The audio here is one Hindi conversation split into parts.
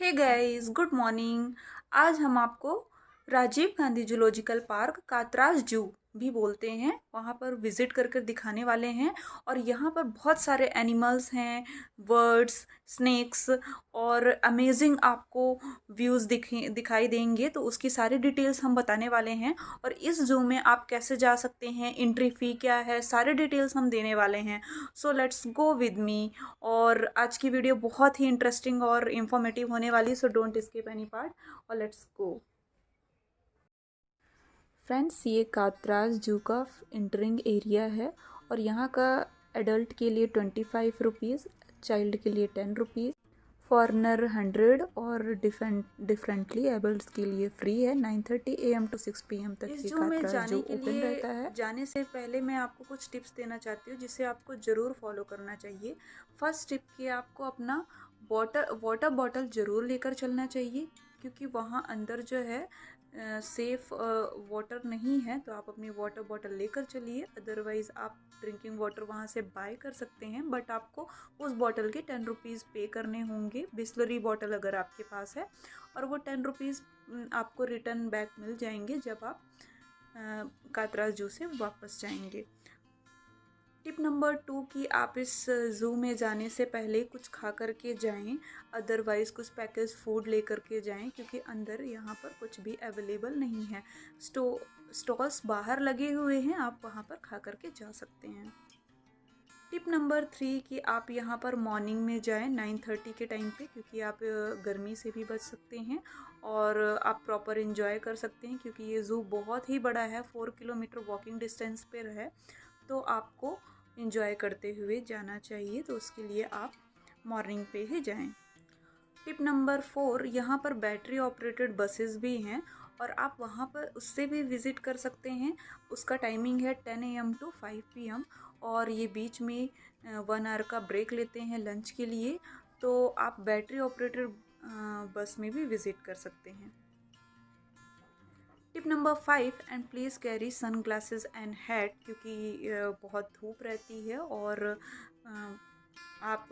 Hey guys, good morning. आज हम आपको राजीव गांधी जूलॉजिकल पार्क, कातराज जू भी बोलते हैं, वहाँ पर विजिट कर कर दिखाने वाले हैं। और यहाँ पर बहुत सारे एनिमल्स हैं, बर्ड्स, स्नेक्स और अमेजिंग आपको व्यूज़ दिखाई देंगे। तो उसकी सारी डिटेल्स हम बताने वाले हैं। और इस जू में आप कैसे जा सकते हैं, एंट्री फ़ी क्या है, सारे डिटेल्स हम देने वाले हैं। So let's go with me. और आज की वीडियो बहुत ही इंटरेस्टिंग और इंफॉर्मेटिव होने वाली, so don't skip any part और लेट्स गो। फ्रेंड्स, ये कातराज जू का एंटरिंग एरिया है और यहाँ का एडल्ट के लिए 25 रुपीज़, चाइल्ड के लिए 10 रुपीज़, फॉरनर 100 और डिफरेंटली एबल्ड के लिए फ्री है। 9:30 AM टू 6 PM तक ये कातराज जू ओपन रहता है। जाने से पहले मैं आपको कुछ टिप्स देना चाहती हूँ जिसे आपको ज़रूर फॉलो करना चाहिए। फर्स्ट टिप कि आपको अपना वाटर बॉटल ज़रूर लेकर चलना चाहिए, क्योंकि वहाँ अंदर जो है सेफ़ वाटर नहीं है। तो आप अपनी वाटर बॉटल लेकर चलिए, अदरवाइज़ आप ड्रिंकिंग वाटर वहाँ से बाय कर सकते हैं, बट आपको उस बॉटल के 10 रुपीज़ पे करने होंगे, बिस्लरी बॉटल अगर आपके पास है। और वो 10 रुपीज़ आपको रिटर्न बैक मिल जाएंगे जब आप कातराज जू से वापस जाएंगे। टिप नंबर 2 कि आप इस ज़ू में जाने से पहले कुछ खा कर के जाएं, अदरवाइज़ कुछ पैकेज फूड लेकर के जाएं, क्योंकि अंदर यहाँ पर कुछ भी अवेलेबल नहीं है। स्टॉल्स बाहर लगे हुए हैं, आप वहाँ पर खा कर के जा सकते हैं। टिप नंबर 3 कि आप यहाँ पर मॉर्निंग में जाएं 9:30 के टाइम पे, क्योंकि आप गर्मी से भी बच सकते हैं और आप प्रॉपर इंजॉय कर सकते हैं, क्योंकि ये ज़ू बहुत ही बड़ा है, 4 किलोमीटर वॉकिंग डिस्टेंस पर है। तो आपको इंजॉय करते हुए जाना चाहिए, तो उसके लिए आप मॉर्निंग पे ही जाएं। टिप नंबर 4, यहाँ पर बैटरी ऑपरेटेड बसेस भी हैं और आप वहाँ पर उससे भी विज़िट कर सकते हैं। उसका टाइमिंग है 10 AM टू 5 PM और ये बीच में 1 आवर का ब्रेक लेते हैं लंच के लिए। तो आप बैटरी ऑपरेटेड बस में भी विज़िट कर सकते हैं। Tip number 5, and please carry sunglasses and hat, क्योंकि बहुत धूप रहती है और आप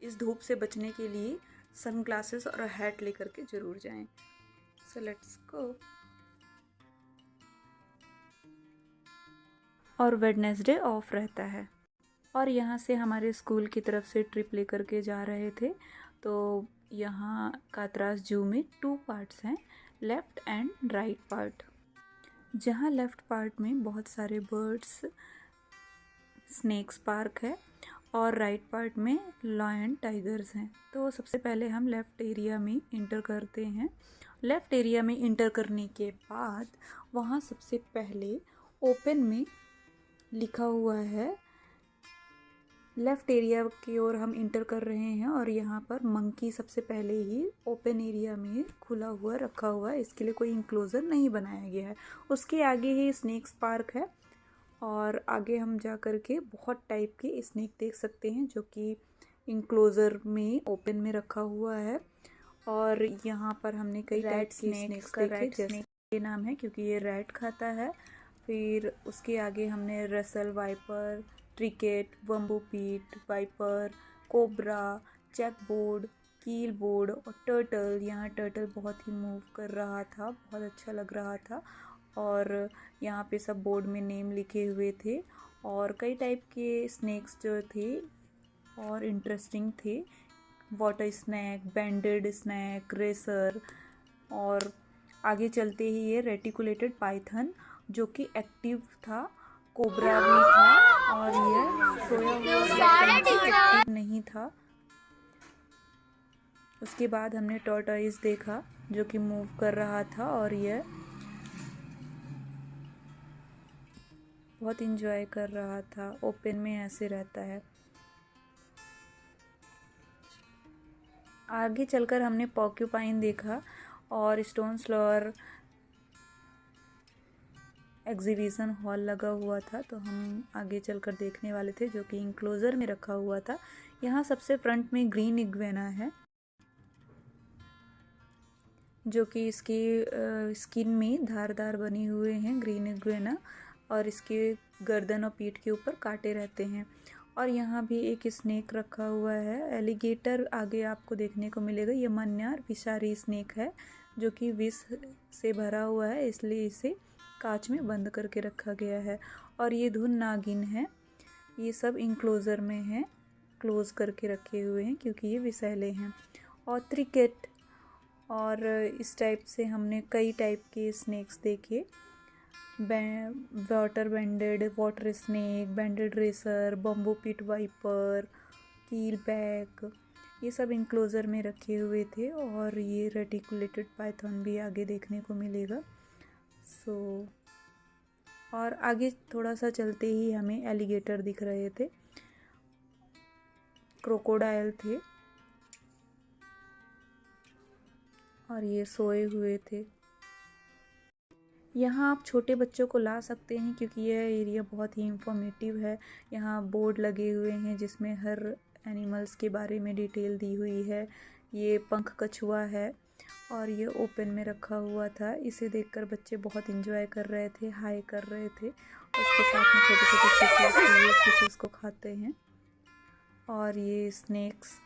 इस धूप से बचने के लिए सन ग्लासेस और हैट लेकर के ज़रूर जाएं। So let's go. और वेडनेसडे ऑफ रहता है। और यहाँ से हमारे स्कूल की तरफ से ट्रिप लेकर के जा रहे थे। तो यहाँ कातराज जू में 2 पार्ट्स हैं, लेफ़्ट एंड राइट पार्ट। जहाँ लेफ़्ट पार्ट में बहुत सारे बर्ड्स, स्नेक्स पार्क है और राइट पार्ट में लायन टाइगर्स हैं। तो सबसे पहले हम लेफ़्ट एरिया में इंटर करते हैं। लेफ़्ट एरिया में इंटर करने के बाद वहाँ सबसे पहले ओपन में लिखा हुआ है, लेफ़्ट एरिया की ओर हम इंटर कर रहे हैं और यहाँ पर मंकी सबसे पहले ही ओपन एरिया में खुला हुआ रखा हुआ है, इसके लिए कोई इंक्लोजर नहीं बनाया गया है। उसके आगे ही स्नेक्स पार्क है और आगे हम जा कर के बहुत टाइप के स्नेक देख सकते हैं जो कि इंक्लोजर में ओपन में रखा हुआ है। और यहाँ पर हमने कई टाइप के स्नेक्स देखे, जैसे ये नाम है क्योंकि ये रैट खाता है। फिर उसके आगे हमने रसल वाइपर, ट्रिकेट, बम्बू पीट, वाइपर, कोबरा, चेकबोर्ड, कील बोर्ड और टर्टल। यहाँ टर्टल बहुत ही मूव कर रहा था, बहुत अच्छा लग रहा था। और यहाँ पे सब बोर्ड में नेम लिखे हुए थे और कई टाइप के स्नेक्स जो थे और इंटरेस्टिंग थे। Water snake, banded snake, racer. और आगे चलते ही ये रेटिकुलेटेड पाइथन जो कि एक्टिव था, कोबरा भी था और ये सोया हुआ एक्टिव नहीं था। उसके बाद हमने टॉर्टोइज देखा जो कि मूव कर रहा था और यह बहुत इंजॉय कर रहा था, ओपन में ऐसे रहता है। आगे चलकर हमने पॉर्क्यूपाइन देखा और स्टोन स्लोअर एग्जीबिशन हॉल लगा हुआ था, तो हम आगे चलकर देखने वाले थे जो कि इंक्लोजर में रखा हुआ था। यहाँ सबसे फ्रंट में ग्रीन इग्वेना है जो कि इसकी स्किन में धारदार बने हुए हैं, ग्रीन इग्वेना, और इसके गर्दन और पीठ के ऊपर कांटे रहते हैं। और यहाँ भी एक स्नेक रखा हुआ है। एलिगेटर आगे आपको देखने को मिलेगा। ये मन्यार विषारी स्नेक है जो कि विष से भरा हुआ है, इसलिए इसे कांच में बंद करके रखा गया है। और ये धुन नागिन है। ये सब इंक्लोजर में है, क्लोज करके रखे हुए हैं क्योंकि ये विषैले हैं। और क्रिकेट और इस टाइप से हमने कई टाइप के स्नेक्स देखे। Water banded water snake, banded racer, bamboo pit viper, keelback, ये सब इंक्लोजर में रखे हुए थे। और ये रेटिकुलेटेड पाइथन भी आगे देखने को मिलेगा। और आगे थोड़ा सा चलते ही हमें एलिगेटर दिख रहे थे, क्रोकोडाइल थे और ये सोए हुए थे। यहाँ आप छोटे बच्चों को ला सकते हैं क्योंकि यह एरिया बहुत ही इंफॉर्मेटिव है। यहाँ बोर्ड लगे हुए हैं जिसमें हर एनिमल्स के बारे में डिटेल दी हुई है। ये पंख कछुआ है और ये ओपन में रखा हुआ था। इसे देखकर बच्चे बहुत इंजॉय कर रहे थे, हाई कर रहे थे। उसके साथ में छोटे छोटे फिशेस को खाते हैं। और ये स्नेक्स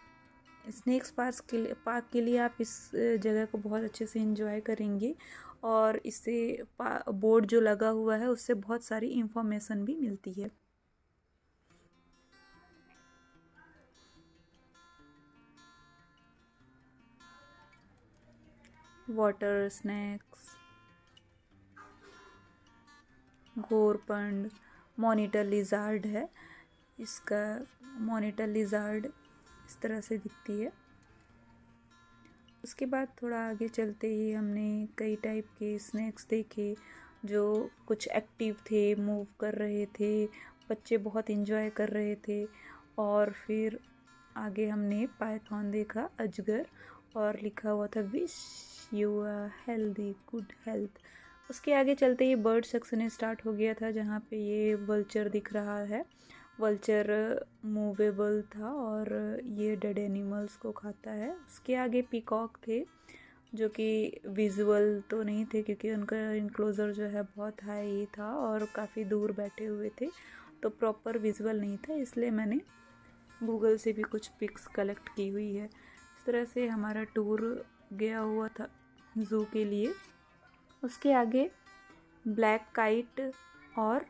पार्क के लिए आप इस जगह को बहुत अच्छे से इंजॉय करेंगे। और इससे बोर्ड जो लगा हुआ है उससे बहुत सारी इंफॉर्मेशन भी मिलती है। वाटर स्नैक्स, घोरपंड, मॉनिटर लिजार्ड है। इसका मॉनिटर लिजार्ड इस तरह से दिखती है। उसके बाद थोड़ा आगे चलते ही हमने कई टाइप के स्नैक्स देखे जो कुछ एक्टिव थे, मूव कर रहे थे, बच्चे बहुत इंजॉय कर रहे थे। और फिर आगे हमने पाइथन देखा, अजगर, और लिखा हुआ था wish you are healthy, good health. उसके आगे चलते ही बर्ड सेक्शन स्टार्ट हो गया था जहाँ पे ये वल्चर दिख रहा है। वल्चर मूवेबल था और ये डेड एनिमल्स को खाता है। उसके आगे पीकॉक थे जो कि विजुअल तो नहीं थे क्योंकि उनका इनक्लोज़र जो है बहुत हाई था और काफ़ी दूर बैठे हुए थे, तो प्रॉपर विजुअल नहीं था, इसलिए मैंने गूगल से भी कुछ पिक्स कलेक्ट की हुई है। इस तरह से हमारा टूर गया हुआ था ज़ू के लिए। उसके आगे ब्लैक काइट और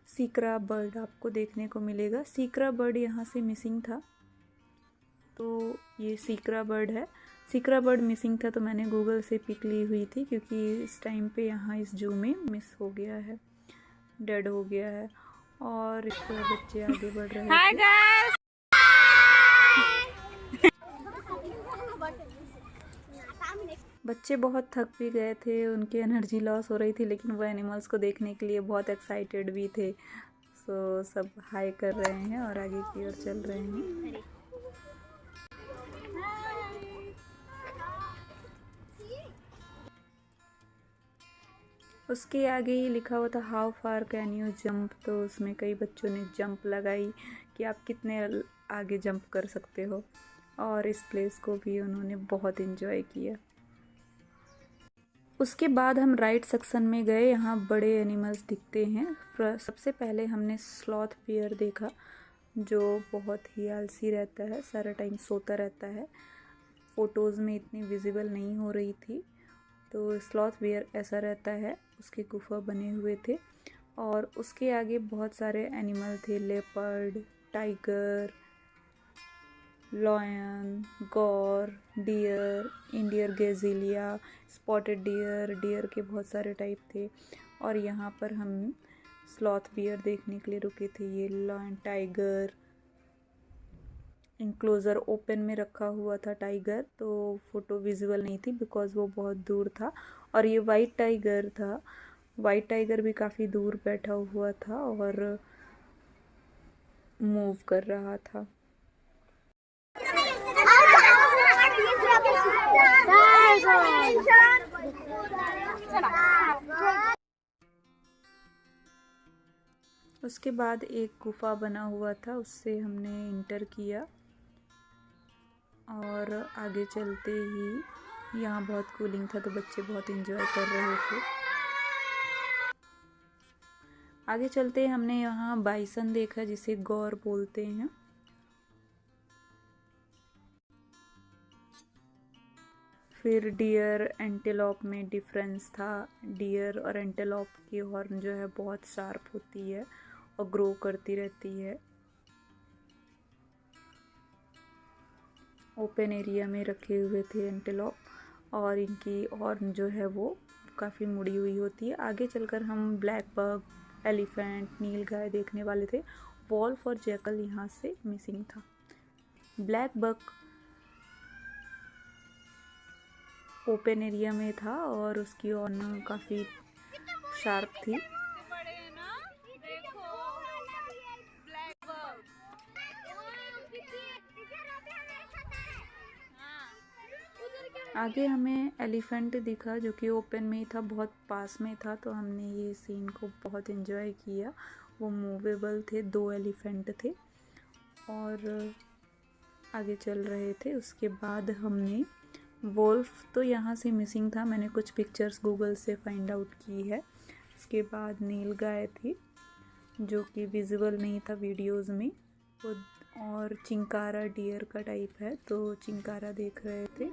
सीकरा बर्ड आपको देखने को मिलेगा। सीकरा बर्ड यहाँ से मिसिंग था, तो ये सीकरा बर्ड है। सीकरा बर्ड मिसिंग था तो मैंने गूगल से पिक ली हुई थी क्योंकि इस टाइम पे यहाँ इस जू में मिस हो गया है, डेड हो गया है। और इस तरह बच्चे आगे बढ़ रहे थे। बच्चे बहुत थक भी गए थे, उनकी एनर्जी लॉस हो रही थी, लेकिन वो एनिमल्स को देखने के लिए बहुत एक्साइटेड भी थे। सो सब हाई कर रहे हैं और आगे की ओर चल रहे हैं। उसके आगे ही लिखा हुआ था how far can you jump, तो उसमें कई बच्चों ने जंप लगाई कि आप कितने आगे जंप कर सकते हो। और इस प्लेस को भी उन्होंने बहुत इन्जॉय किया। उसके बाद हम राइड सेक्शन में गए। यहाँ बड़े एनिमल्स दिखते हैं। सबसे पहले हमने स्लॉथ बियर देखा जो बहुत ही आलसी रहता है, सारा टाइम सोता रहता है। फ़ोटोज़ में इतनी विजिबल नहीं हो रही थी, तो स्लॉथ बियर ऐसा रहता है। उसके गुफा बने हुए थे। और उसके आगे बहुत सारे एनिमल थे, लेपर्ड, टाइगर, लॉयन, गौर, डियर, इंडियर गेजिलिया, स्पॉटेड डियर, डियर के बहुत सारे टाइप थे। और यहाँ पर हम स्लॉथ बियर देखने के लिए रुके थे। ये लॉयन, टाइगर, इंक्लोज़र ओपन में रखा हुआ था टाइगर, तो फ़ोटो विजुअल नहीं थी बिकॉज़ वो बहुत दूर था। और ये वाइट टाइगर था। वाइट टाइगर भी काफ़ी दूर बैठा हुआ था और मूव कर रहा था। उसके बाद एक गुफा बना हुआ था, उससे हमने इंटर किया और आगे चलते ही यहाँ बहुत कूलिंग था तो बच्चे बहुत इंजॉय कर रहे थे। आगे चलते हमने यहाँ बाइसन देखा जिसे गौर बोलते हैं। फिर डियर एंटेलोप में डिफरेंस था। डियर और एंटेलोप की हॉर्न जो है बहुत शार्प होती है और ग्रो करती रहती है। ओपन एरिया में रखे हुए थे एंटेलोप और इनकी हॉर्न जो है वो काफ़ी मुड़ी हुई होती है। आगे चलकर हम ब्लैक बग, एलिफेंट, नीलगाय देखने वाले थे। वॉल्फ और जैकल यहाँ से मिसिंग था। ब्लैक बग ओपन एरिया में था और उसकी हॉर्न काफ़ी शार्प थी। आगे हमें एलिफेंट दिखा जो कि ओपन में ही था, बहुत पास में था, तो हमने ये सीन को बहुत एंजॉय किया। वो मूवेबल थे, 2 एलिफेंट थे और आगे चल रहे थे। उसके बाद हमने वोल्फ तो यहाँ से मिसिंग था, मैंने कुछ पिक्चर्स गूगल से फाइंड आउट की है। उसके बाद नीलगाय थी जो कि विजिबल नहीं था वीडियोस में, और चिंकारा डियर का टाइप है तो चिंकारा देख रहे थे।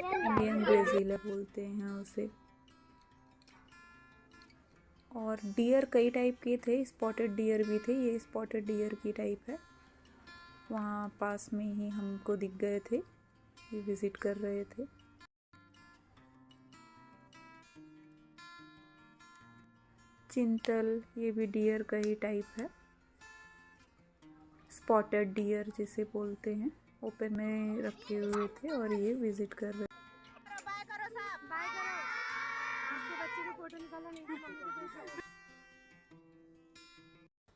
इंडियन ग्रेजिला बोलते हैं उसे। और डियर कई टाइप के थे, स्पॉटेड डियर भी थे, ये स्पॉटेड डियर की टाइप है। वहाँ पास में ही हमको दिख गए थे, ये विजिट कर रहे थे। चिंतल, ये भी डियर का ही टाइप है, स्पॉटेड डियर जिसे बोलते हैं। ओपन में रखे हुए थे और ये विजिट कर रहे।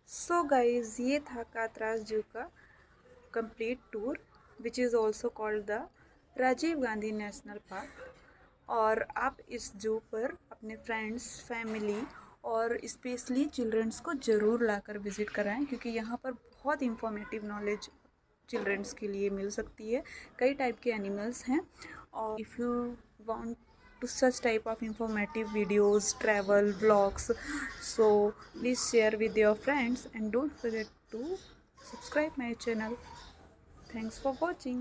सो गाइज, ये था कातरास जू का complete tour which is also called the Rajiv Gandhi national park. और आप इस जू पर अपने फ्रेंड्स, फैमिली और स्पेशली चिल्ड्रंस को ज़रूर लाकर विज़िट कराएं, क्योंकि यहाँ पर बहुत इंफॉर्मेटिव नॉलेज चिल्ड्रंस के लिए मिल सकती है। कई टाइप के एनिमल्स हैं और if you want to such type of informative videos, travel vlogs, so please share with your friends and don't forget to subscribe my channel. Thanks for watching.